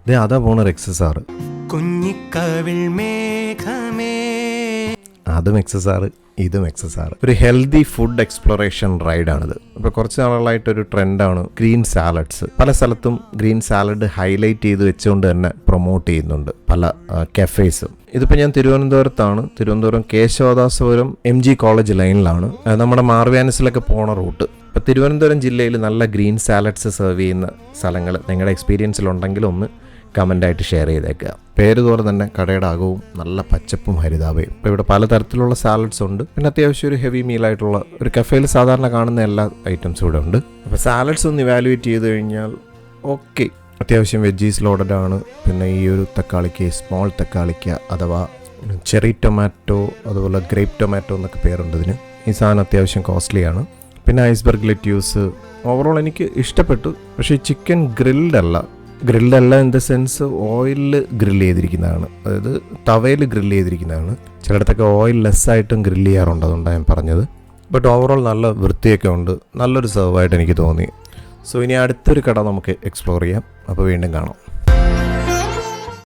ഇത് അതാ പോണ എക്സസാറ്, കുഞ്ഞിക്കവിൾ മേഘമേ. അതും എക്സസാറ്, ഇതും എക്സസാറ്. ഒരു ഹെൽത്തി ഫുഡ് എക്സ്പ്ലോറേഷൻ റൈഡാണിത്. ഇപ്പോൾ കുറച്ച് നാളുകളായിട്ടൊരു ട്രെൻഡാണ് ഗ്രീൻ സാലഡ്സ്. പല സ്ഥലത്തും ഗ്രീൻ സാലഡ് ഹൈലൈറ്റ് ചെയ്ത് വെച്ചുകൊണ്ട് തന്നെ പ്രൊമോട്ട് ചെയ്യുന്നുണ്ട് പല കഫേസും. ഇതിപ്പോൾ ഞാൻ തിരുവനന്തപുരത്താണ്. തിരുവനന്തപുരം കേശവദാസപുരം MG കോളേജ് ലൈനിലാണ്. നമ്മുടെ മാർവ്യാനിസിലൊക്കെ പോണ റൂട്ട്. ഇപ്പോൾ തിരുവനന്തപുരം ജില്ലയിൽ നല്ല ഗ്രീൻ സാലഡ്സ് സെർവ് ചെയ്യുന്ന സ്ഥലങ്ങൾ നിങ്ങളുടെ എക്സ്പീരിയൻസിലുണ്ടെങ്കിൽ ഒന്ന് കമൻ്റായിട്ട് ഷെയർ ചെയ്തേക്കുക. പേര് പോലെ തന്നെ കടയുടെ അകവും നല്ല പച്ചപ്പും ഹരിതാപയും. ഇപ്പോൾ ഇവിടെ പലതരത്തിലുള്ള സാലഡ്സ് ഉണ്ട്. പിന്നെ അത്യാവശ്യം ഒരു ഹെവി മീലായിട്ടുള്ള ഒരു കഫേയിൽ സാധാരണ കാണുന്ന എല്ലാ ഐറ്റംസും ഇവിടെ ഉണ്ട്. അപ്പോൾ സാലഡ്സ് ഒന്ന് ഇവാലുവേറ്റ് ചെയ്ത് കഴിഞ്ഞാൽ ഓക്കെ, അത്യാവശ്യം വെജീസ് ലോഡഡ് ആണ്. പിന്നെ ഈ ഒരു തക്കാളിക്ക്, സ്മോൾ തക്കാളിക്ക അഥവാ ചെറി ടൊമാറ്റോ, അതുപോലെ ഗ്രേപ്പ് ടൊമാറ്റോ എന്നൊക്കെ പേരുണ്ട് ഇതിന്. ഈ സാധനം അത്യാവശ്യം കോസ്റ്റ്ലിയാണ്. പിന്നെ ഐസ്ബർഗ് ലെറ്റ്യൂസ് ഓവറോൾ എനിക്ക് ഇഷ്ടപ്പെട്ടു. പക്ഷേ ചിക്കൻ ഗ്രിൽഡ് അല്ല ഇൻ ദ സെൻസ് ഓയിലിൽ ഗ്രില്ല് ചെയ്തിരിക്കുന്നതാണ്, അതായത് തവയിൽ ഗ്രില്ല് ചെയ്തിരിക്കുന്നതാണ്. ചിലയിടത്തൊക്കെ ഓയിൽ ലെസ്സായിട്ടും ഗ്രില്ല് ചെയ്യാറുണ്ട്, അതുകൊണ്ടാണ് ഞാൻ പറഞ്ഞത്. ബട്ട് ഓവറോൾ നല്ല വൃത്തിയൊക്കെ ഉണ്ട്, നല്ലൊരു സെർവായിട്ട് എനിക്ക് തോന്നി. സോ ഇനി അടുത്തൊരു കട നമുക്ക് എക്സ്പ്ലോർ ചെയ്യാം. അപ്പോൾ വീണ്ടും കാണാം.